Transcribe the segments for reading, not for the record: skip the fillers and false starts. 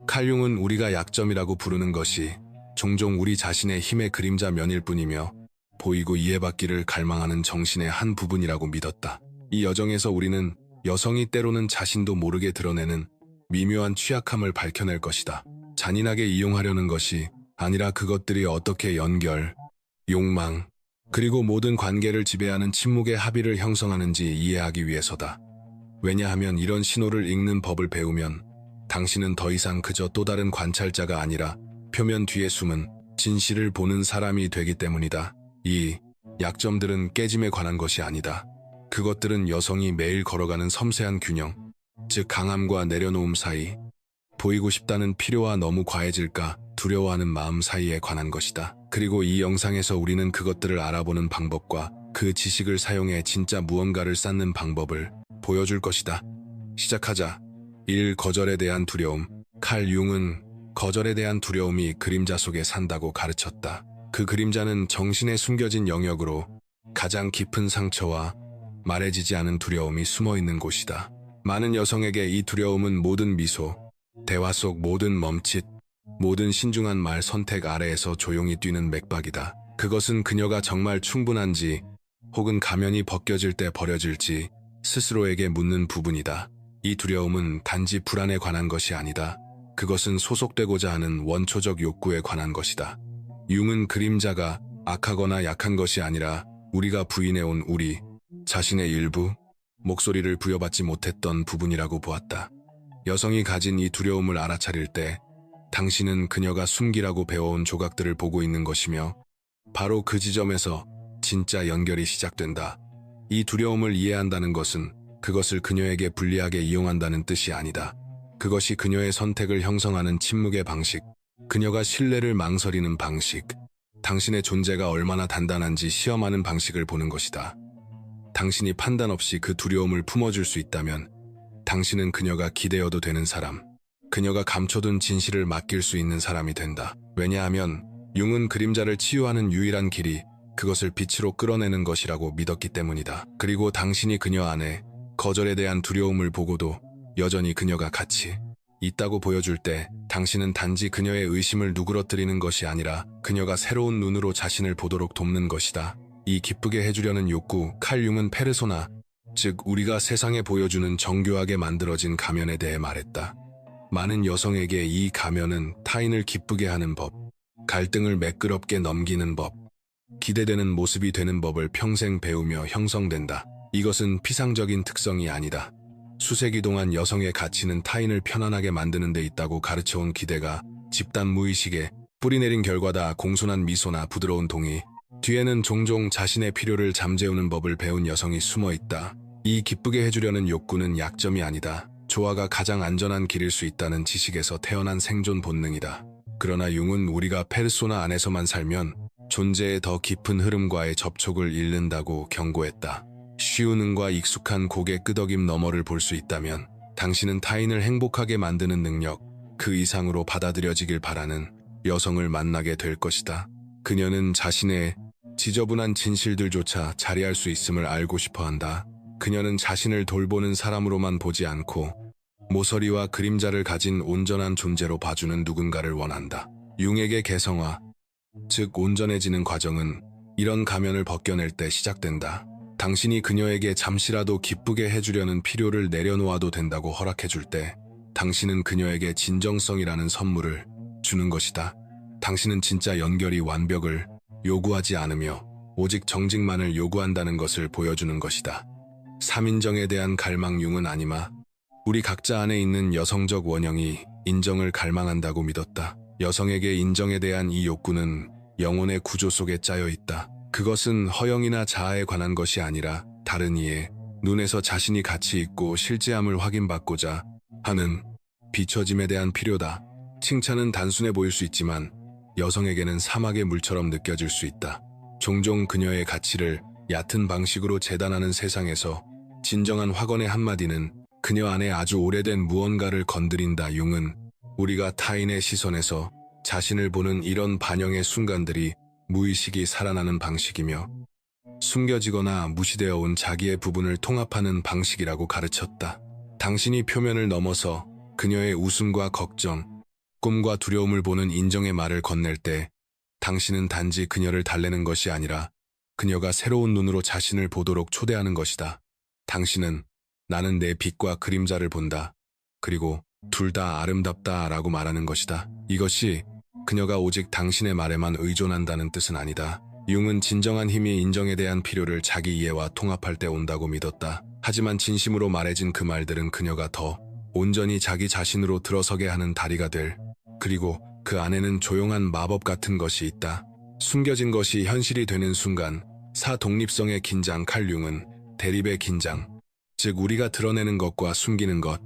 칼융은 우리가 약점이라고 부르는 것이 종종 우리 자신의 힘의 그림자 면일 뿐이며 보이고 이해받기를 갈망하는 정신의 한 부분이라고 믿었다. 이 여정에서 우리는 여성이 때로는 자신도 모르게 드러내는 미묘한 취약함을 밝혀낼 것이다. 잔인하게 이용하려는 것이 아니라 그것들이 어떻게 연결, 욕망, 그리고 모든 관계를 지배하는 침묵의 합의를 형성하는지 이해하기 위해서다. 왜냐하면 이런 신호를 읽는 법을 배우면 당신은 더 이상 그저 또 다른 관찰자가 아니라 표면 뒤에 숨은 진실을 보는 사람이 되기 때문이다. 이 약점들은 깨짐에 관한 것이 아니다. 그것들은 여성이 매일 걸어가는 섬세한 균형, 즉 강함과 내려놓음 사이, 보이고 싶다는 필요와 너무 과해질까 두려워하는 마음 사이에 관한 것이다. 그리고 이 영상에서 우리는 그것들을 알아보는 방법과 그 지식을 사용해 진짜 무언가를 쌓는 방법을 보여줄 것이다. 시작하자. 1. 거절에 대한 두려움. 칼 융은 거절에 대한 두려움이 그림자 속에 산다고 가르쳤다. 그 그림자는 정신에 숨겨진 영역으로 가장 깊은 상처와 말해지지 않은 두려움이 숨어있는 곳이다. 많은 여성에게 이 두려움은 모든 미소, 대화 속 모든 멈칫, 모든 신중한 말 선택 아래에서 조용히 뛰는 맥박이다. 그것은 그녀가 정말 충분한지 혹은 가면이 벗겨질 때 버려질지 스스로에게 묻는 부분이다. 이 두려움은 단지 불안에 관한 것이 아니다. 그것은 소속되고자 하는 원초적 욕구에 관한 것이다. 융은 그림자가 악하거나 약한 것이 아니라 우리가 부인해온 우리 자신의 일부, 목소리를 부여받지 못했던 부분이라고 보았다. 여성이 가진 이 두려움을 알아차릴 때 당신은 그녀가 숨기라고 배워온 조각들을 보고 있는 것이며 바로 그 지점에서 진짜 연결이 시작된다. 이 두려움을 이해한다는 것은 그것을 그녀에게 불리하게 이용한다는 뜻이 아니다. 그것이 그녀의 선택을 형성하는 침묵의 방식, 그녀가 신뢰를 망설이는 방식, 당신의 존재가 얼마나 단단한지 시험하는 방식을 보는 것이다. 당신이 판단 없이 그 두려움을 품어줄 수 있다면 당신은 그녀가 기대어도 되는 사람, 그녀가 감춰둔 진실을 맡길 수 있는 사람이 된다. 왜냐하면 융은 그림자를 치유하는 유일한 길이 그것을 빛으로 끌어내는 것이라고 믿었기 때문이다. 그리고 당신이 그녀 안에 거절에 대한 두려움을 보고도 여전히 그녀가 가치 있다고 보여줄 때 당신은 단지 그녀의 의심을 누그러뜨리는 것이 아니라 그녀가 새로운 눈으로 자신을 보도록 돕는 것이다. 이 기쁘게 해주려는 욕구, 칼 융은 페르소나, 즉 우리가 세상에 보여주는 정교하게 만들어진 가면에 대해 말했다. 많은 여성에게 이 가면은 타인을 기쁘게 하는 법, 갈등을 매끄럽게 넘기는 법, 기대되는 모습이 되는 법을 평생 배우며 형성된다. 이것은 피상적인 특성이 아니다. 수세기 동안 여성의 가치는 타인을 편안하게 만드는 데 있다고 가르쳐온 기대가 집단 무의식에 뿌리내린 결과다. 공손한 미소나 부드러운 동의, 뒤에는 종종 자신의 필요를 잠재우는 법을 배운 여성이 숨어있다. 이 기쁘게 해주려는 욕구는 약점이 아니다. 조화가 가장 안전한 길일 수 있다는 지식에서 태어난 생존 본능이다. 그러나 융은 우리가 페르소나 안에서만 살면 존재의 더 깊은 흐름과의 접촉을 잃는다고 경고했다. 쉬운 응과 익숙한 고개 끄덕임 너머를 볼 수 있다면 당신은 타인을 행복하게 만드는 능력, 그 이상으로 받아들여지길 바라는 여성을 만나게 될 것이다. 그녀는 자신의 지저분한 진실들조차 자리할 수 있음을 알고 싶어한다. 그녀는 자신을 돌보는 사람으로만 보지 않고 모서리와 그림자를 가진 온전한 존재로 봐주는 누군가를 원한다. 융에게 개성화, 즉 온전해지는 과정은 이런 가면을 벗겨낼 때 시작된다. 당신이 그녀에게 잠시라도 기쁘게 해주려는 필요를 내려놓아도 된다고 허락해줄 때 당신은 그녀에게 진정성이라는 선물을 주는 것이다. 당신은 진짜 연결이 완벽을 요구하지 않으며 오직 정직만을 요구한다는 것을 보여주는 것이다. 3인정에 대한 갈망. 융은 아니마, 우리 각자 안에 있는 여성적 원형이 인정을 갈망한다고 믿었다. 여성에게 인정에 대한 이 욕구는 영혼의 구조 속에 짜여 있다. 그것은 허영이나 자아에 관한 것이 아니라 다른 이의 눈에서 자신이 가치 있고 실제함을 확인받고자 하는 비춰짐에 대한 필요다. 칭찬은 단순해 보일 수 있지만 여성에게는 사막의 물처럼 느껴질 수 있다. 종종 그녀의 가치를 얕은 방식으로 재단하는 세상에서 진정한 확언의 한마디는 그녀 안에 아주 오래된 무언가를 건드린다. 융은 우리가 타인의 시선에서 자신을 보는 이런 반영의 순간들이 무의식이 살아나는 방식이며 숨겨지거나 무시되어 온 자기의 부분을 통합하는 방식이라고 가르쳤다. 당신이 표면을 넘어서 그녀의 웃음과 걱정, 꿈과 두려움을 보는 인정의 말을 건넬 때 당신은 단지 그녀를 달래는 것이 아니라 그녀가 새로운 눈으로 자신을 보도록 초대하는 것이다. 당신은 나는 내 빛과 그림자를 본다. 그리고 둘 다 아름답다 라고 말하는 것이다. 이것이 그녀가 오직 당신의 말에만 의존한다는 뜻은 아니다. 융은 진정한 힘이 인정에 대한 필요를 자기 이해와 통합할 때 온다고 믿었다. 하지만 진심으로 말해진 그 말들은 그녀가 더 온전히 자기 자신으로 들어서게 하는 다리가 그리고 그 안에는 조용한 마법 같은 것이 있다. 숨겨진 것이 현실이 되는 순간 사독립성의 긴장 칼융은 대립의 긴장, 즉 우리가 드러내는 것과 숨기는 것,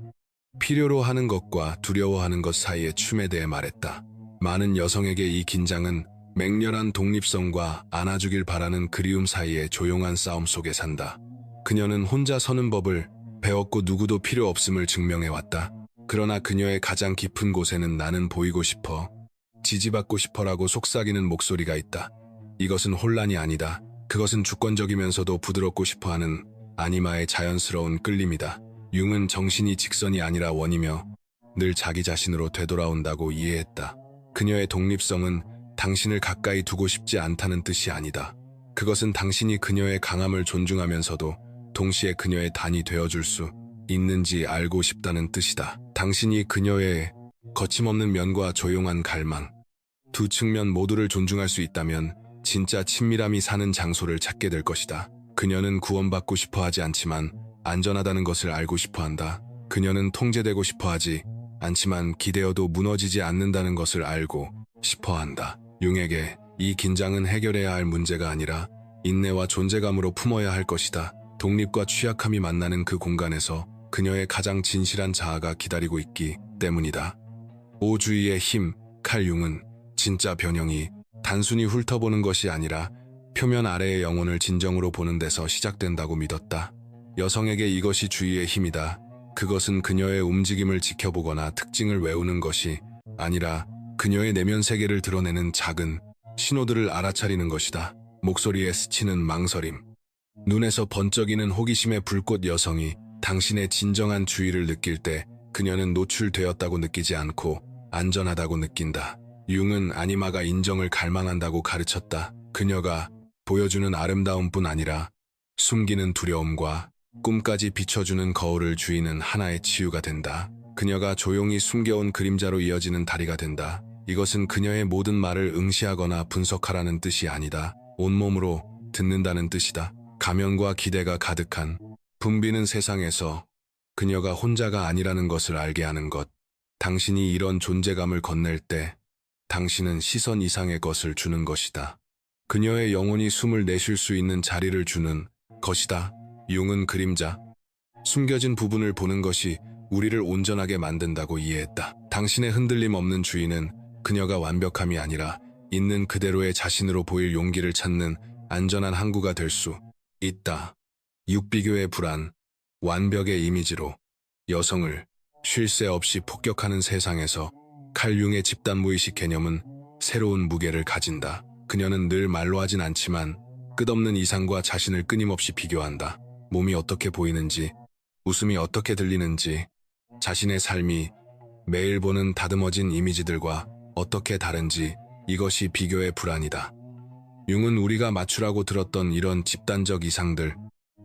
필요로 하는 것과 두려워하는 것 사이의 춤에 대해 말했다. 많은 여성에게 이 긴장은 맹렬한 독립성과 안아주길 바라는 그리움 사이의 조용한 싸움 속에 산다. 그녀는 혼자 서는 법을 배웠고 누구도 필요 없음을 증명해왔다. 그러나 그녀의 가장 깊은 곳에는 나는 보이고 싶어, 지지받고 싶어라고 속삭이는 목소리가 있다. 이것은 혼란이 아니다. 그것은 주권적이면서도 부드럽고 싶어하는 아니마의 자연스러운 끌림이다. 융은 정신이 직선이 아니라 원이며 늘 자기 자신으로 되돌아온다고 이해했다. 그녀의 독립성은 당신을 가까이 두고 싶지 않다는 뜻이 아니다. 그것은 당신이 그녀의 강함을 존중하면서도 동시에 그녀의 단이 되어줄 수 있는지 알고 싶다는 뜻이다. 당신이 그녀의 거침없는 면과 조용한 갈망, 두 측면 모두를 존중할 수 있다면 진짜 친밀함이 사는 장소를 찾게 될 것이다. 그녀는 구원받고 싶어하지 않지만 안전하다는 것을 알고 싶어한다. 그녀는 통제되고 싶어하지 않지만 기대어도 무너지지 않는다는 것을 알고 싶어한다. 융에게 이 긴장은 해결해야 할 문제가 아니라 인내와 존재감으로 품어야 할 것이다. 독립과 취약함이 만나는 그 공간에서 그녀의 가장 진실한 자아가 기다리고 있기 때문이다. 오주의의 힘, 칼융은 진짜 변형이 단순히 훑어보는 것이 아니라 표면 아래의 영혼을 진정으로 보는 데서 시작된다고 믿었다. 여성에게 이것이 주의의 힘이다. 그것은 그녀의 움직임을 지켜보거나 특징을 외우는 것이 아니라 그녀의 내면 세계를 드러내는 작은 신호들을 알아차리는 것이다. 목소리에 스치는 망설임, 눈에서 번쩍이는 호기심의 불꽃. 여성이 당신의 진정한 주의를 느낄 때 그녀는 노출되었다고 느끼지 않고 안전하다고 느낀다. 융은 아니마가 인정을 갈망한다고 가르쳤다. 그녀가 보여주는 아름다움뿐 아니라 숨기는 두려움과 꿈까지 비춰주는 거울을 주인은 하나의 치유가 된다. 그녀가 조용히 숨겨온 그림자로 이어지는 다리가 된다. 이것은 그녀의 모든 말을 응시하거나 분석하라는 뜻이 아니다. 온몸으로 듣는다는 뜻이다. 가면과 기대가 가득한 붐비는 세상에서 그녀가 혼자가 아니라는 것을 알게 하는 것. 당신이 이런 존재감을 건넬 때 당신은 시선 이상의 것을 주는 것이다. 그녀의 영혼이 숨을 내쉴 수 있는 자리를 주는 것이다. 융은 그림자, 숨겨진 부분을 보는 것이 우리를 온전하게 만든다고 이해했다. 당신의 흔들림 없는 주인은 그녀가 완벽함이 아니라 있는 그대로의 자신으로 보일 용기를 찾는 안전한 항구가 될 수 있다. 육비교의 불안, 완벽의 이미지로 여성을 쉴 새 없이 폭격하는 세상에서 칼융의 집단무의식 개념은 새로운 무게를 가진다. 그녀는 늘 말로 하진 않지만 끝없는 이상과 자신을 끊임없이 비교한다. 몸이 어떻게 보이는지, 웃음이 어떻게 들리는지, 자신의 삶이 매일 보는 다듬어진 이미지들과 어떻게 다른지, 이것이 비교의 불안이다. 융은 우리가 맞추라고 들었던 이런 집단적 이상들,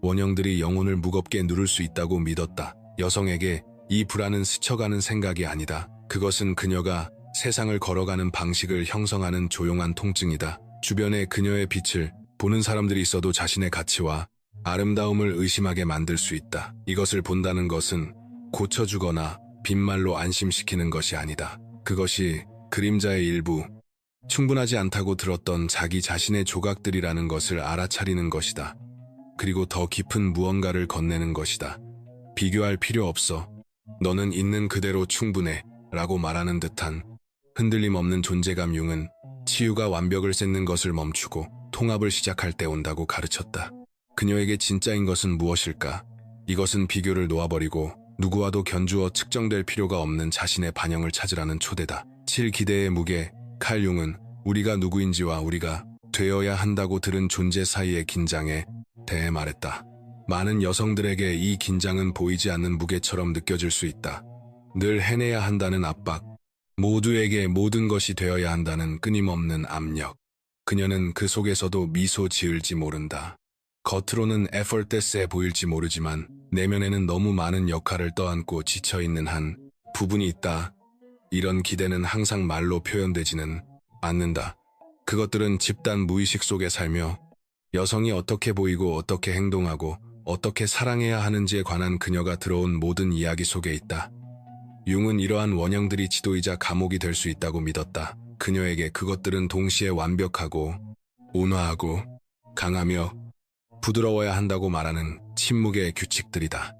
원형들이 영혼을 무겁게 누를 수 있다고 믿었다. 여성에게 이 불안은 스쳐가는 생각이 아니다. 그것은 그녀가 세상을 걸어가는 방식을 형성하는 조용한 통증이다. 주변에 그녀의 빛을 보는 사람들이 있어도 자신의 가치와 아름다움을 의심하게 만들 수 있다. 이것을 본다는 것은 고쳐주거나 빈말로 안심시키는 것이 아니다. 그것이 그림자의 일부, 충분하지 않다고 들었던 자기 자신의 조각들이라는 것을 알아차리는 것이다. 그리고 더 깊은 무언가를 건네는 것이다. 비교할 필요 없어. 너는 있는 그대로 충분해. 라고 말하는 듯한 흔들림 없는 존재감. 융은 치유가 완벽을 쌓는 것을 멈추고 통합을 시작할 때 온다고 가르쳤다. 그녀에게 진짜인 것은 무엇일까? 이것은 비교를 놓아버리고 누구와도 견주어 측정될 필요가 없는 자신의 반영을 찾으라는 초대다. 7. 기대의 무게. 칼융은 우리가 누구인지와 우리가 되어야 한다고 들은 존재 사이의 긴장에 대해 말했다. 많은 여성들에게 이 긴장은 보이지 않는 무게처럼 느껴질 수 있다. 늘 해내야 한다는 압박, 모두에게 모든 것이 되어야 한다는 끊임없는 압력. 그녀는 그 속에서도 미소 지을지 모른다. 겉으로는 effortless해 보일지 모르지만 내면에는 너무 많은 역할을 떠안고 지쳐있는 한 부분이 있다. 이런 기대는 항상 말로 표현되지는 않는다. 그것들은 집단 무의식 속에 살며 여성이 어떻게 보이고 어떻게 행동하고 어떻게 사랑해야 하는지에 관한 그녀가 들어온 모든 이야기 속에 있다. 융은 이러한 원형들이 지도이자 감옥이 될 수 있다고 믿었다. 그녀에게 그것들은 동시에 완벽하고 온화하고 강하며 부드러워야 한다고 말하는 침묵의 규칙들이다.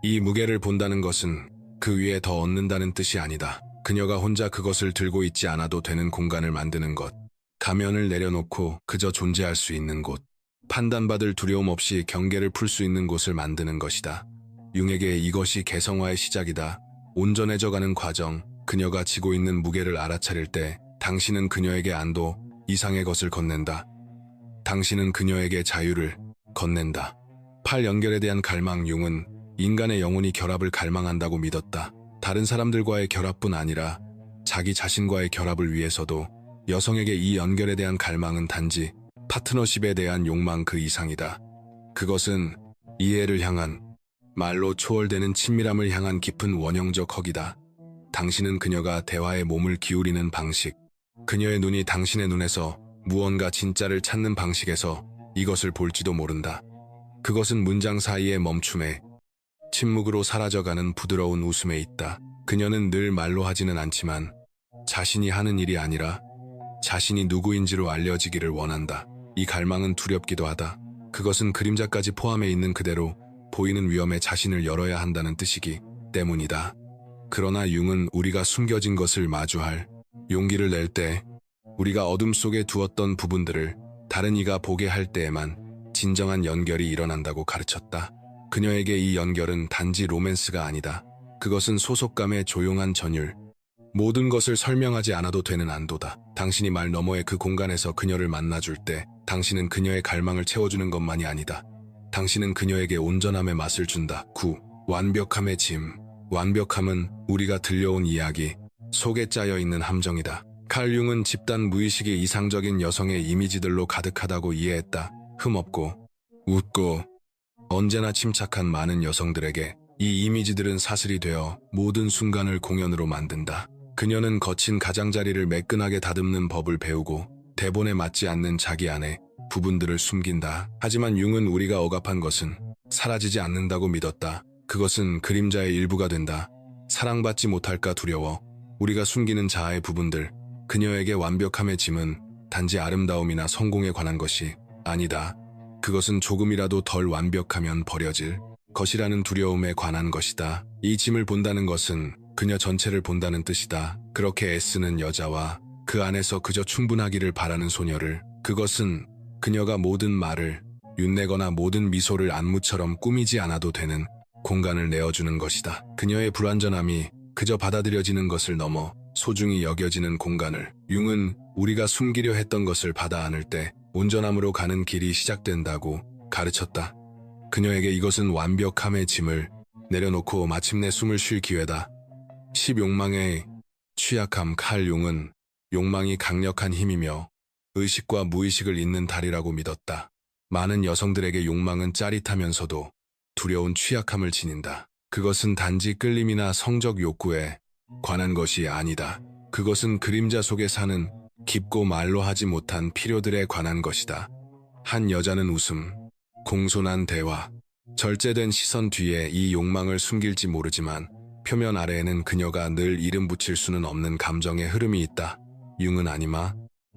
이 무게를 본다는 것은 그 위에 더 얻는다는 뜻이 아니다. 그녀가 혼자 그것을 들고 있지 않아도 되는 공간을 만드는 것. 가면을 내려놓고 그저 존재할 수 있는 곳. 판단받을 두려움 없이 경계를 풀 수 있는 곳을 만드는 것이다. 융에게 이것이 개성화의 시작이다. 온전해져가는 과정, 그녀가 지고 있는 무게를 알아차릴 때 당신은 그녀에게 안도 이상의 것을 건넨다. 당신은 그녀에게 자유를 건넨다. 팔 연결에 대한 갈망. 융은 인간의 영혼이 결합을 갈망한다고 믿었다. 다른 사람들과의 결합뿐 아니라 자기 자신과의 결합을 위해서도. 여성에게 이 연결에 대한 갈망은 단지 파트너십에 대한 욕망 그 이상이다. 그것은 이해를 향한, 말로 초월되는 친밀함을 향한 깊은 원형적 허기다. 당신은 그녀가 대화에 몸을 기울이는 방식, 그녀의 눈이 당신의 눈에서 무언가 진짜를 찾는 방식에서 이것을 볼지도 모른다. 그것은 문장 사이의 멈춤에, 침묵으로 사라져가는 부드러운 웃음에 있다. 그녀는 늘 말로 하지는 않지만 자신이 하는 일이 아니라 자신이 누구인지로 알려지기를 원한다. 이 갈망은 두렵기도 하다. 그것은 그림자까지 포함해 있는 그대로 보이는 위험에 자신을 열어야 한다는 뜻이기 때문이다. 그러나 융은 우리가 숨겨진 것을 마주할 용기를 낼 때, 우리가 어둠 속에 두었던 부분들을 다른 이가 보게 할 때에만 진정한 연결이 일어난다고 가르쳤다. 그녀에게 이 연결은 단지 로맨스가 아니다. 그것은 소속감의 조용한 전율, 모든 것을 설명하지 않아도 되는 안도다. 당신이 말 너머의 그 공간에서 그녀를 만나줄 때 당신은 그녀의 갈망을 채워주는 것만이 아니다. 당신은 그녀에게 온전함의 맛을 준다. 9. 완벽함의 짐. 완벽함은 우리가 들려온 이야기 속에 짜여있는 함정이다. 칼 융은 집단 무의식이 이상적인 여성의 이미지들로 가득하다고 이해했다. 흠없고 웃고 언제나 침착한 많은 여성들에게 이 이미지들은 사슬이 되어 모든 순간을 공연으로 만든다. 그녀는 거친 가장자리를 매끈하게 다듬는 법을 배우고 대본에 맞지 않는 자기 안의 부분들을 숨긴다. 하지만 융은 우리가 억압한 것은 사라지지 않는다고 믿었다. 그것은 그림자의 일부가 된다. 사랑받지 못할까 두려워 우리가 숨기는 자아의 부분들. 그녀에게 완벽함의 짐은 단지 아름다움이나 성공에 관한 것이 아니다. 그것은 조금이라도 덜 완벽하면 버려질 것이라는 두려움에 관한 것이다. 이 짐을 본다는 것은 그녀 전체를 본다는 뜻이다. 그렇게 애쓰는 여자와 그 안에서 그저 충분하기를 바라는 소녀를, 그것은 그녀가 모든 말을 윤내거나 모든 미소를 안무처럼 꾸미지 않아도 되는 공간을 내어주는 것이다. 그녀의 불완전함이 그저 받아들여지는 것을 넘어 소중히 여겨지는 공간을. 융은 우리가 숨기려 했던 것을 받아 안을 때 온전함으로 가는 길이 시작된다고 가르쳤다. 그녀에게 이것은 완벽함의 짐을 내려놓고 마침내 숨을 쉴 기회다. 10. 욕망의 취약함. 칼 융은 욕망이 강력한 힘이며 의식과 무의식을 잇는 달이라고 믿었다. 많은 여성들에게 욕망은 짜릿하면서도 두려운 취약함을 지닌다. 그것은 단지 끌림이나 성적 욕구에 관한 것이 아니다. 그것은 그림자 속에 사는 깊고 말로 하지 못한 필요들에 관한 것이다. 한 여자는 웃음, 공손한 대화, 절제된 시선 뒤에 이 욕망을 숨길지 모르지만 표면 아래에는 그녀가 늘 이름 붙일 수는 없는 감정의 흐름이 있다. 융은 아니마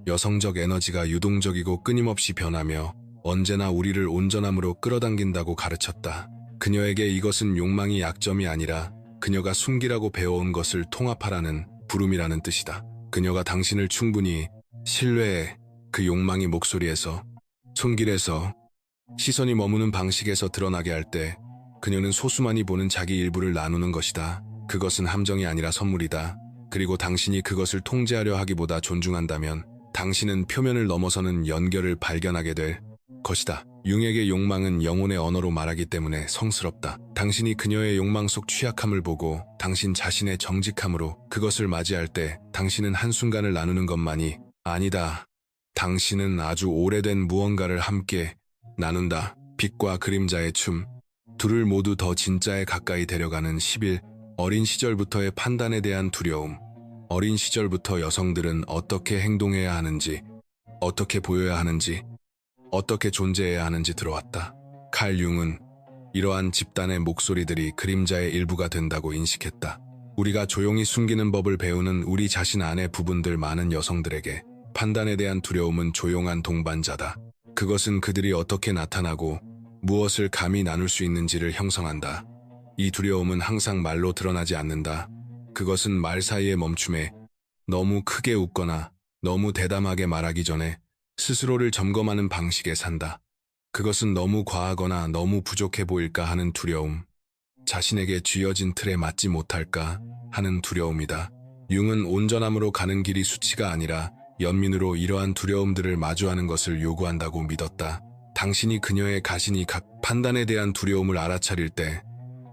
여성적 에너지가 유동적이고 끊임없이 변하며 언제나 우리를 온전함으로 끌어당긴다고 가르쳤다. 그녀에게 이것은 욕망이 약점이 아니라 그녀가 숨기라고 배워온 것을 통합하라는 부름이라는 뜻이다. 그녀가 당신을 충분히 신뢰해. 그 욕망이 목소리에서, 손길에서, 시선이 머무는 방식에서 드러나게 할 때 그녀는 소수만이 보는 자기 일부를 나누는 것이다. 그것은 함정이 아니라 선물이다. 그리고 당신이 그것을 통제하려 하기보다 존중한다면 당신은 표면을 넘어서는 연결을 발견하게 될 것이다. 융에게 욕망은 영혼의 언어로 말하기 때문에 성스럽다. 당신이 그녀의 욕망 속 취약함을 보고 당신 자신의 정직함으로 그것을 맞이할 때 당신은 한순간을 나누는 것만이 아니다. 당신은 아주 오래된 무언가를 함께 나눈다. 빛과 그림자의 춤. 둘을 모두 더 진짜에 가까이 데려가는 10일. 어린 시절부터의 판단에 대한 두려움. 어린 시절부터 여성들은 어떻게 행동해야 하는지, 어떻게 보여야 하는지, 어떻게 존재해야 하는지 들어왔다. 칼 융은 이러한 집단의 목소리들이 그림자의 일부가 된다고 인식했다. 우리가 조용히 숨기는 법을 배우는 우리 자신 안의 부분들. 많은 여성들에게 판단에 대한 두려움은 조용한 동반자다. 그것은 그들이 어떻게 나타나고 무엇을 감히 나눌 수 있는지를 형성한다. 이 두려움은 항상 말로 드러나지 않는다. 그것은 말 사이에 멈춤에 너무 크게 웃거나 너무 대담하게 말하기 전에 스스로를 점검하는 방식에 산다. 그것은 너무 과하거나 너무 부족해 보일까 하는 두려움. 자신에게 쥐어진 틀에 맞지 못할까 하는 두려움이다. 융은 온전함으로 가는 길이 수치가 아니라 연민으로 이러한 두려움들을 마주하는 것을 요구한다고 믿었다. 당신이 그녀의 가신이 각 판단에 대한 두려움을 알아차릴 때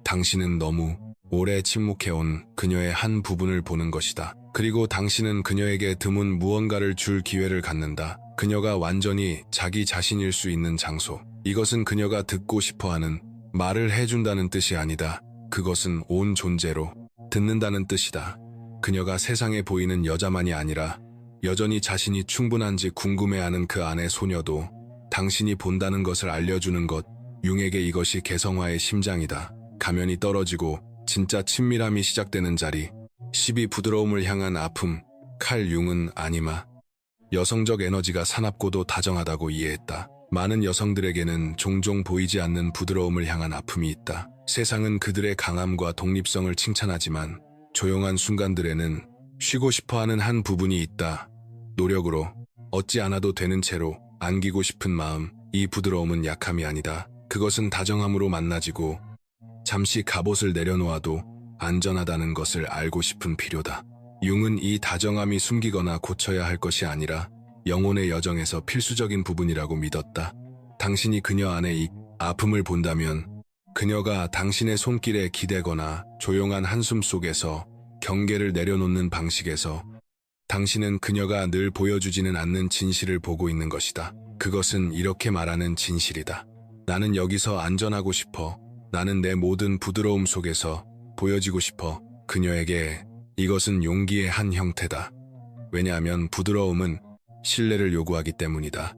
당신은 너무 오래 침묵해온 그녀의 한 부분을 보는 것이다. 그리고 당신은 그녀에게 드문 무언가를 줄 기회를 갖는다. 그녀가 완전히 자기 자신일 수 있는 장소. 이것은 그녀가 듣고 싶어하는 말을 해준다는 뜻이 아니다. 그것은 온 존재로 듣는다는 뜻이다. 그녀가 세상에 보이는 여자만이 아니라 여전히 자신이 충분한지 궁금해하는 그 안의 소녀도 당신이 본다는 것을 알려주는 것. 융에게 이것이 개성화의 심장이다. 가면이 떨어지고 진짜 친밀함이 시작되는 자리. 10이 부드러움을 향한 아픔. 칼 융은 아니마. 여성적 에너지가 사납고도 다정하다고 이해했다. 많은 여성들에게는 종종 보이지 않는 부드러움을 향한 아픔이 있다. 세상은 그들의 강함과 독립성을 칭찬하지만 조용한 순간들에는 쉬고 싶어하는 한 부분이 있다. 노력으로, 얻지 않아도 되는 채로 안기고 싶은 마음. 이 부드러움은 약함이 아니다. 그것은 다정함으로 만나지고 잠시 갑옷을 내려놓아도 안전하다는 것을 알고 싶은 필요다. 융은 이 다정함이 숨기거나 고쳐야 할 것이 아니라 영혼의 여정에서 필수적인 부분이라고 믿었다. 당신이 그녀 안에 이 아픔을 본다면 그녀가 당신의 손길에 기대거나 조용한 한숨 속에서 경계를 내려놓는 방식에서 당신은 그녀가 늘 보여주지는 않는 진실을 보고 있는 것이다. 그것은 이렇게 말하는 진실이다. 나는 여기서 안전하고 싶어. 나는 내 모든 부드러움 속에서 보여지고 싶어. 그녀에게 이것은 용기의 한 형태다. 왜냐하면 부드러움은 신뢰를 요구하기 때문이다.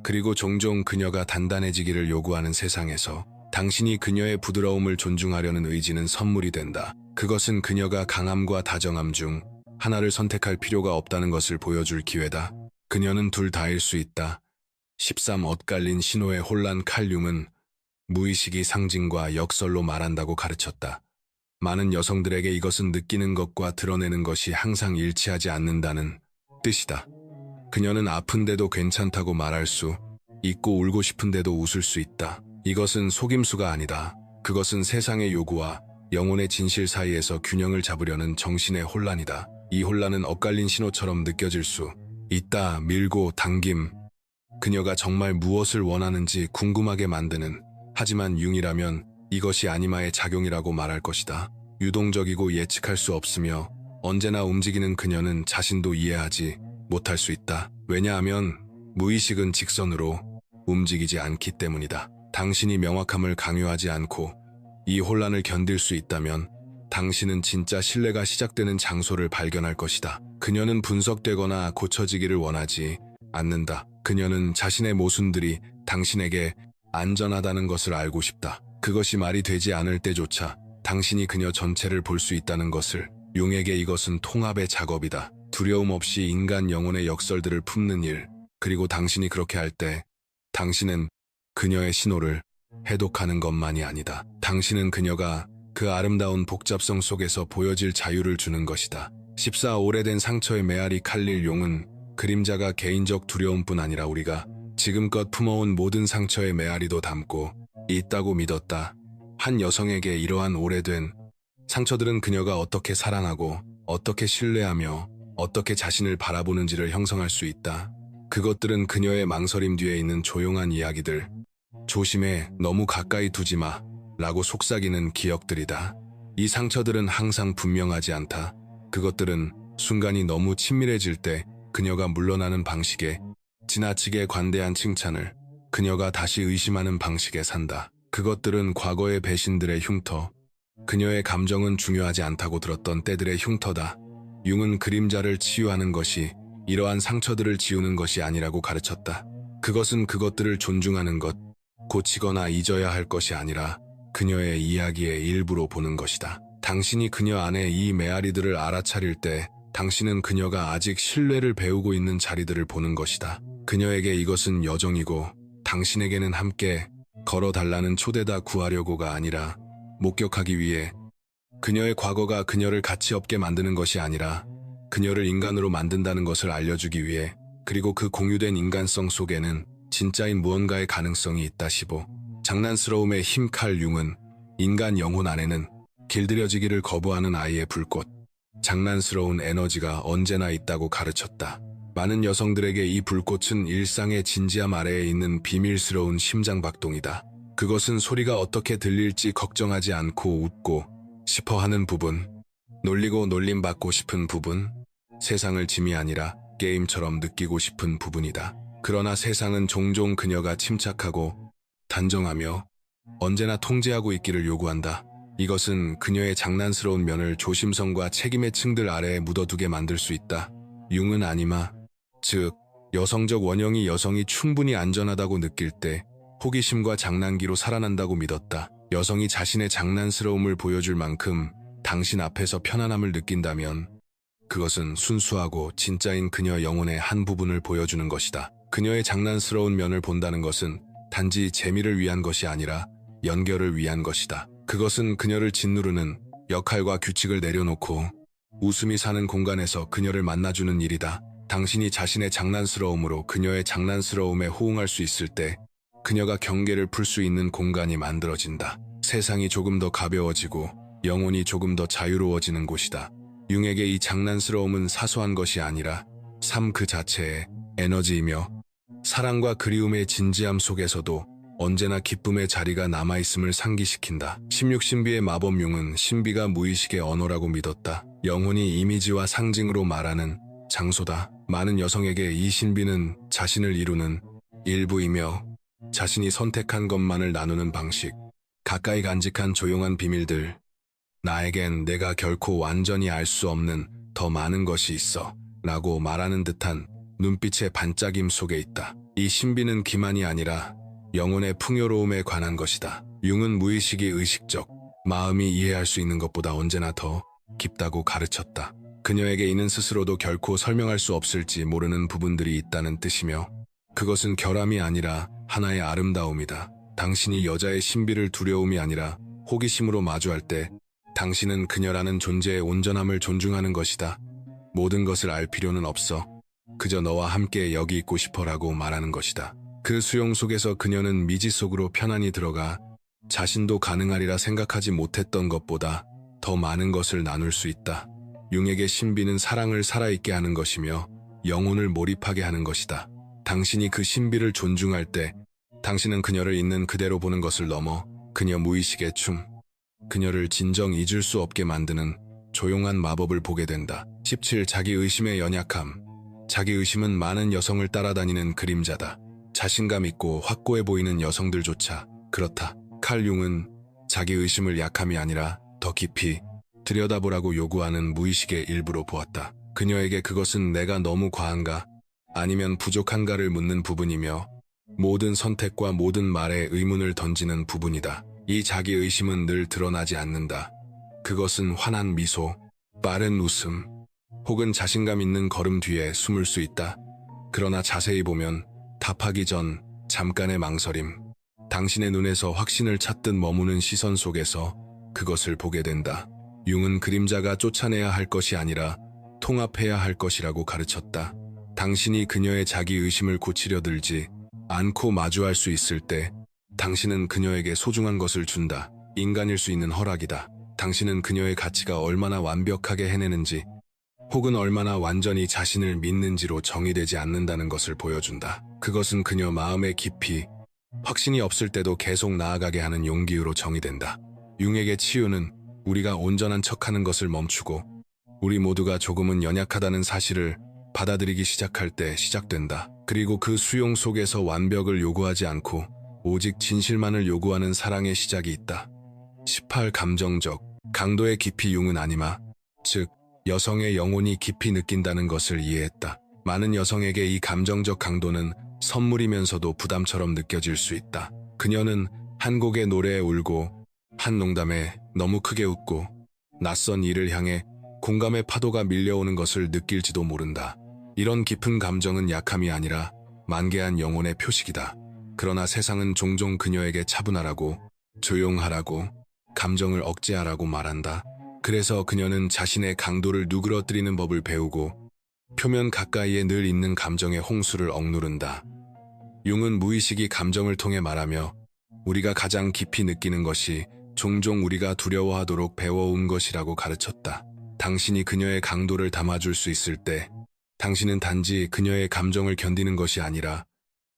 그리고 종종 그녀가 단단해지기를 요구하는 세상에서 당신이 그녀의 부드러움을 존중하려는 의지는 선물이 된다. 그것은 그녀가 강함과 다정함 중 하나를 선택할 필요가 없다는 것을 보여줄 기회다. 그녀는 둘 다일 수 있다. 13. 엇갈린 신호의 혼란. 칼 융은 무의식이 상징과 역설로 말한다고 가르쳤다. 많은 여성들에게 이것은 느끼는 것과 드러내는 것이 항상 일치하지 않는다는 뜻이다. 그녀는 아픈데도 괜찮다고 말할 수 있고 울고 싶은데도 웃을 수 있다. 이것은 속임수가 아니다. 그것은 세상의 요구와 영혼의 진실 사이에서 균형을 잡으려는 정신의 혼란이다. 이 혼란은 엇갈린 신호처럼 느껴질 수 있다. 밀고 당김. 그녀가 정말 무엇을 원하는지 궁금하게 만드는, 하지만 융이라면 이것이 아니마의 작용이라고 말할 것이다. 유동적이고 예측할 수 없으며 언제나 움직이는 그녀는 자신도 이해하지 못할 수 있다. 왜냐하면 무의식은 직선으로 움직이지 않기 때문이다. 당신이 명확함을 강요하지 않고 이 혼란을 견딜 수 있다면 당신은 진짜 신뢰가 시작되는 장소를 발견할 것이다. 그녀는 분석되거나 고쳐지기를 원하지 않는다. 그녀는 자신의 모순들이 당신에게 안전하다는 것을 알고 싶다. 그것이 말이 되지 않을 때조차 당신이 그녀 전체를 볼 수 있다는 것을. 융에게 이것은 통합의 작업이다. 두려움 없이 인간 영혼의 역설들을 품는 일. 그리고 당신이 그렇게 할 때 당신은 그녀의 신호를 해독하는 것만이 아니다. 당신은 그녀가 그 아름다운 복잡성 속에서 보여질 자유를 주는 것이다. 14. 오래된 상처의 메아리. 칼릴 융은 그림자가 개인적 두려움뿐 아니라 우리가 지금껏 품어온 모든 상처의 메아리도 담고 있다고 믿었다. 한 여성에게 이러한 오래된 상처들은 그녀가 어떻게 사랑하고 어떻게 신뢰하며 어떻게 자신을 바라보는지를 형성할 수 있다. 그것들은 그녀의 망설임 뒤에 있는 조용한 이야기들. 조심해, 너무 가까이 두지 마, 라고 속삭이는 기억들이다. 이 상처들은 항상 분명하지 않다. 그것들은 순간이 너무 친밀해질 때 그녀가 물러나는 방식에, 지나치게 관대한 칭찬을 그녀가 다시 의심하는 방식에 산다. 그것들은 과거의 배신들의 흉터, 그녀의 감정은 중요하지 않다고 들었던 때들의 흉터다. 융은 그림자를 치유하는 것이 이러한 상처들을 지우는 것이 아니라고 가르쳤다. 그것은 그것들을 존중하는 것, 고치거나 잊어야 할 것이 아니라 그녀의 이야기의 일부로 보는 것이다. 당신이 그녀 안에 이 메아리들을 알아차릴 때 당신은 그녀가 아직 신뢰를 배우고 있는 자리들을 보는 것이다. 그녀에게 이것은 여정이고 당신에게는 함께 걸어달라는 초대다. 구하려고가 아니라 목격하기 위해. 그녀의 과거가 그녀를 가치 없게 만드는 것이 아니라 그녀를 인간으로 만든다는 것을 알려주기 위해. 그리고 그 공유된 인간성 속에는 진짜인 무언가의 가능성이 있다. 15. 장난스러움의 힘. 칼 융은 인간 영혼 안에는 길들여지기를 거부하는 아이의 불꽃, 장난스러운 에너지가 언제나 있다고 가르쳤다. 많은 여성들에게 이 불꽃은 일상의 진지함 아래에 있는 비밀스러운 심장박동이다. 그것은 소리가 어떻게 들릴지 걱정하지 않고 웃고 싶어 하는 부분, 놀리고 놀림받고 싶은 부분, 세상을 짐이 아니라 게임처럼 느끼고 싶은 부분이다. 그러나 세상은 종종 그녀가 침착하고 단정하며 언제나 통제하고 있기를 요구한다. 이것은 그녀의 장난스러운 면을 조심성과 책임의 층들 아래에 묻어두게 만들 수 있다. 융은 아니마, 즉 여성적 원형이 여성이 충분히 안전하다고 느낄 때 호기심과 장난기로 살아난다고 믿었다. 여성이 자신의 장난스러움을 보여줄 만큼 당신 앞에서 편안함을 느낀다면 그것은 순수하고 진짜인 그녀 영혼의 한 부분을 보여주는 것이다. 그녀의 장난스러운 면을 본다는 것은 단지 재미를 위한 것이 아니라 연결을 위한 것이다. 그것은 그녀를 짓누르는 역할과 규칙을 내려놓고 웃음이 사는 공간에서 그녀를 만나주는 일이다. 당신이 자신의 장난스러움으로 그녀의 장난스러움에 호응할 수 있을 때 그녀가 경계를 풀 수 있는 공간이 만들어진다. 세상이 조금 더 가벼워지고 영혼이 조금 더 자유로워지는 곳이다. 융에게 이 장난스러움은 사소한 것이 아니라 삶 그 자체의 에너지이며 사랑과 그리움의 진지함 속에서도 언제나 기쁨의 자리가 남아있음을 상기시킨다. 16. 신비의 마법. 융은 신비가 무의식의 언어라고 믿었다. 영혼이 이미지와 상징으로 말하는 장소다. 많은 여성에게 이 신비는 자신을 이루는 일부이며 자신이 선택한 것만을 나누는 방식, 가까이 간직한 조용한 비밀들. 나에겐 내가 결코 완전히 알 수 없는 더 많은 것이 있어 라고 말하는 듯한 눈빛의 반짝임 속에 있다. 이 신비는 기만이 아니라 영혼의 풍요로움에 관한 것이다. 융은 무의식이 의식적, 마음이 이해할 수 있는 것보다 언제나 더 깊다고 가르쳤다. 그녀에게 이는 스스로도 결코 설명할 수 없을지 모르는 부분들이 있다는 뜻이며 그것은 결함이 아니라 하나의 아름다움이다. 당신이 여자의 신비를 두려움이 아니라 호기심으로 마주할 때 당신은 그녀라는 존재의 온전함을 존중하는 것이다. 모든 것을 알 필요는 없어. 그저 너와 함께 여기 있고 싶어라고 말하는 것이다. 그 수용 속에서 그녀는 미지 속으로 편안히 들어가 자신도 가능하리라 생각하지 못했던 것보다 더 많은 것을 나눌 수 있다. 융에게 신비는 사랑을 살아있게 하는 것이며 영혼을 몰입하게 하는 것이다. 당신이 그 신비를 존중할 때 당신은 그녀를 있는 그대로 보는 것을 넘어 그녀 무의식의 춤, 그녀를 진정 잊을 수 없게 만드는 조용한 마법을 보게 된다. 17. 자기의심의 연약함. 자기의심은 많은 여성을 따라다니는 그림자다. 자신감 있고 확고해 보이는 여성들조차 그렇다. 칼 융은 자기의심을 약함이 아니라 더 깊이 들여다보라고 요구하는 무의식의 일부로 보았다. 그녀에게 그것은 내가 너무 과한가 아니면 부족한가를 묻는 부분이며 모든 선택과 모든 말에 의문을 던지는 부분이다. 이 자기의심은 늘 드러나지 않는다. 그것은 환한 미소, 빠른 웃음, 혹은 자신감 있는 걸음 뒤에 숨을 수 있다. 그러나 자세히 보면 답하기 전 잠깐의 망설임, 당신의 눈에서 확신을 찾듯 머무는 시선 속에서 그것을 보게 된다. 융은 그림자가 쫓아내야 할 것이 아니라 통합해야 할 것이라고 가르쳤다. 당신이 그녀의 자기의심을 고치려 들지 않고 마주할 수 있을 때 당신은 그녀에게 소중한 것을 준다. 인간일 수 있는 허락이다. 당신은 그녀의 가치가 얼마나 완벽하게 해내는지 혹은 얼마나 완전히 자신을 믿는지로 정의되지 않는다는 것을 보여준다. 그것은 그녀 마음의 깊이 확신이 없을 때도 계속 나아가게 하는 용기로 정의된다. 융에게 치유는 우리가 온전한 척하는 것을 멈추고 우리 모두가 조금은 연약하다는 사실을 받아들이기 시작할 때 시작된다. 그리고 그 수용 속에서 완벽을 요구하지 않고 오직 진실만을 요구하는 사랑의 시작이 있다. 18. 감정적 강도의 깊이. 융은 아니마, 즉 여성의 영혼이 깊이 느낀다는 것을 이해했다. 많은 여성에게 이 감정적 강도는 선물이면서도 부담처럼 느껴질 수 있다. 그녀는 한 곡의 노래에 울고 한 농담에 너무 크게 웃고 낯선 이를 향해 공감의 파도가 밀려오는 것을 느낄지도 모른다. 이런 깊은 감정은 약함이 아니라 만개한 영혼의 표식이다. 그러나 세상은 종종 그녀에게 차분하라고, 조용하라고, 감정을 억제하라고 말한다. 그래서 그녀는 자신의 강도를 누그러뜨리는 법을 배우고 표면 가까이에 늘 있는 감정의 홍수를 억누른다. 융은 무의식이 감정을 통해 말하며 우리가 가장 깊이 느끼는 것이 종종 우리가 두려워하도록 배워온 것이라고 가르쳤다. 당신이 그녀의 강도를 담아줄 수 있을 때 당신은 단지 그녀의 감정을 견디는 것이 아니라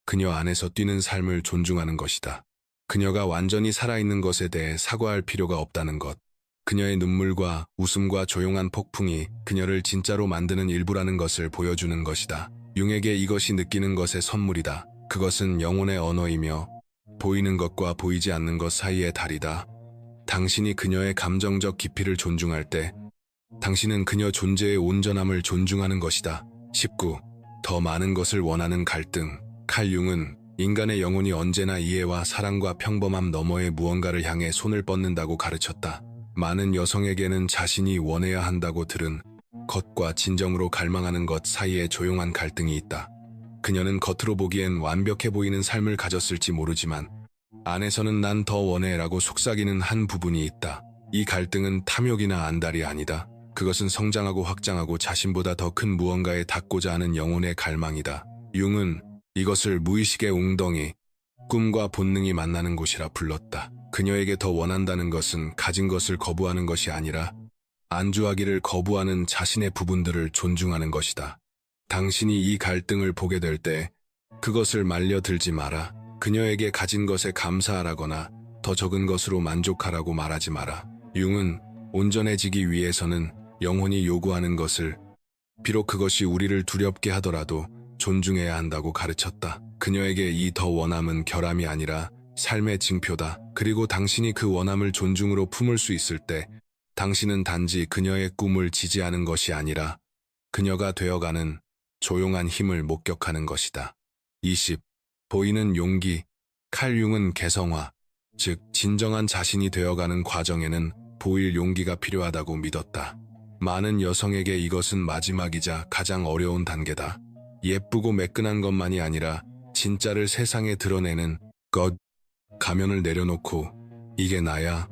그녀 안에서 뛰는 삶을 존중하는 것이다. 그녀가 완전히 살아있는 것에 대해 사과할 필요가 없다는 것. 그녀의 눈물과 웃음과 조용한 폭풍이 그녀를 진짜로 만드는 일부라는 것을 보여주는 것이다. 융에게 이것이 느끼는 것의 선물이다. 그것은 영혼의 언어이며 보이는 것과 보이지 않는 것 사이의 달이다. 당신이 그녀의 감정적 깊이를 존중할 때 당신은 그녀 존재의 온전함을 존중하는 것이다. 19. 더 많은 것을 원하는 갈등. 칼 융은 인간의 영혼이 언제나 이해와 사랑과 평범함 너머의 무언가를 향해 손을 뻗는다고 가르쳤다. 많은 여성에게는 자신이 원해야 한다고 들은 것과 진정으로 갈망하는 것 사이에 조용한 갈등이 있다. 그녀는 겉으로 보기엔 완벽해 보이는 삶을 가졌을지 모르지만 안에서는 난 더 원해라고 속삭이는 한 부분이 있다. 이 갈등은 탐욕이나 안달이 아니다. 그것은 성장하고 확장하고 자신보다 더 큰 무언가에 닿고자 하는 영혼의 갈망이다. 융은 이것을 무의식의 웅덩이, 꿈과 본능이 만나는 곳이라 불렀다. 그녀에게 더 원한다는 것은 가진 것을 거부하는 것이 아니라 안주하기를 거부하는 자신의 부분들을 존중하는 것이다. 당신이 이 갈등을 보게 될 때 그것을 말려들지 마라. 그녀에게 가진 것에 감사하라거나 더 적은 것으로 만족하라고 말하지 마라. 융은 온전해지기 위해서는 영혼이 요구하는 것을, 비록 그것이 우리를 두렵게 하더라도 존중해야 한다고 가르쳤다. 그녀에게 이 더 원함은 결함이 아니라 삶의 징표다. 그리고 당신이 그 원함을 존중으로 품을 수 있을 때 당신은 단지 그녀의 꿈을 지지하는 것이 아니라 그녀가 되어가는 조용한 힘을 목격하는 것이다. 20. 보이는 용기. 칼 융은 개성화, 즉 진정한 자신이 되어가는 과정에는 보일 용기가 필요하다고 믿었다. 많은 여성에게 이것은 마지막이자 가장 어려운 단계다. 예쁘고 매끈한 것만이 아니라 진짜를 세상에 드러내는 것. 가면을 내려놓고 이게 나야,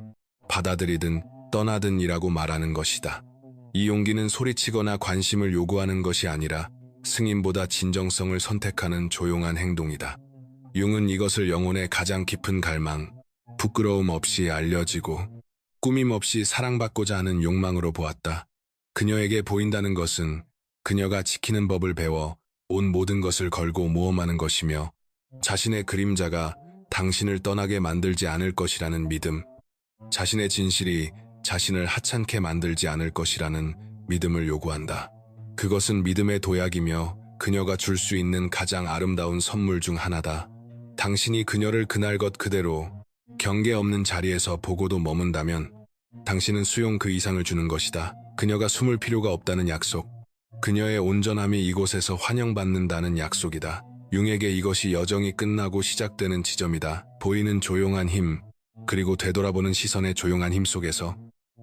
받아들이든 떠나든 이라고 말하는 것이다. 이 용기는 소리치거나 관심을 요구하는 것이 아니라 승인보다 진정성을 선택하는 조용한 행동이다. 융은 이것을 영혼의 가장 깊은 갈망, 부끄러움 없이 알려지고 꾸밈 없이 사랑받고자 하는 욕망으로 보았다. 그녀에게 보인다는 것은 그녀가 지키는 법을 배워 온 모든 것을 걸고 모험하는 것이며 자신의 그림자가 당신을 떠나게 만들지 않을 것이라는 믿음, 자신의 진실이 자신을 하찮게 만들지 않을 것이라는 믿음을 요구한다. 그것은 믿음의 도약이며 그녀가 줄 수 있는 가장 아름다운 선물 중 하나다. 당신이 그녀를 그날 것 그대로 경계 없는 자리에서 보고도 머문다면 당신은 수용 그 이상을 주는 것이다. 그녀가 숨을 필요가 없다는 약속, 그녀의 온전함이 이곳에서 환영받는다는 약속이다. 융에게 이것이 여정이 끝나고 시작되는 지점이다. 보이는 조용한 힘, 그리고 되돌아보는 시선의 조용한 힘 속에서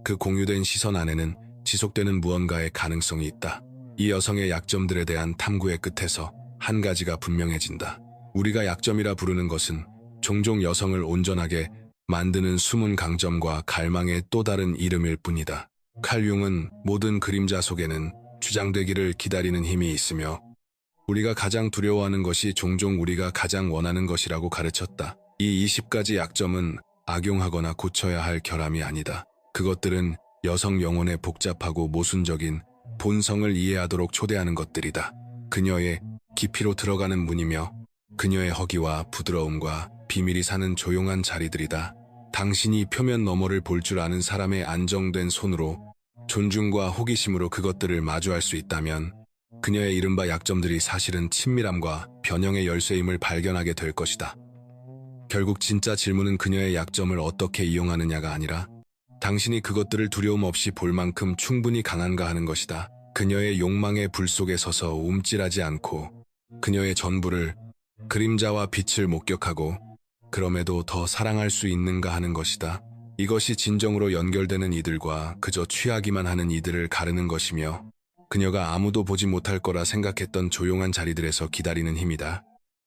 그 공유된 시선 안에는 지속되는 무언가의 가능성이 있다. 이 여성의 약점들에 대한 탐구의 끝에서 한 가지가 분명해진다. 우리가 약점이라 부르는 것은 종종 여성을 온전하게 만드는 숨은 강점과 갈망의 또 다른 이름일 뿐이다. 칼 융은 모든 그림자 속에는 주장되기를 기다리는 힘이 있으며 우리가 가장 두려워하는 것이 종종 우리가 가장 원하는 것이라고 가르쳤다. 이 20가지 약점은 악용하거나 고쳐야 할 결함이 아니다. 그것들은 여성 영혼의 복잡하고 모순적인 본성을 이해하도록 초대하는 것들이다. 그녀의 깊이로 들어가는 문이며 그녀의 허기와 부드러움과 비밀이 사는 조용한 자리들이다. 당신이 표면 너머를 볼 줄 아는 사람의 안정된 손으로 존중과 호기심으로 그것들을 마주할 수 있다면 그녀의 이른바 약점들이 사실은 친밀함과 변형의 열쇠임을 발견하게 될 것이다. 결국 진짜 질문은 그녀의 약점을 어떻게 이용하느냐가 아니라 당신이 그것들을 두려움 없이 볼 만큼 충분히 강한가 하는 것이다. 그녀의 욕망의 불 속에 서서 움찔하지 않고 그녀의 전부를 그림자와 빛을 목격하고 그럼에도 더 사랑할 수 있는가 하는 것이다. 이것이 진정으로 연결되는 이들과 그저 취하기만 하는 이들을 가르는 것이며 그녀가 아무도 보지 못할 거라 생각했던 조용한 자리들에서 기다리는 힘이다.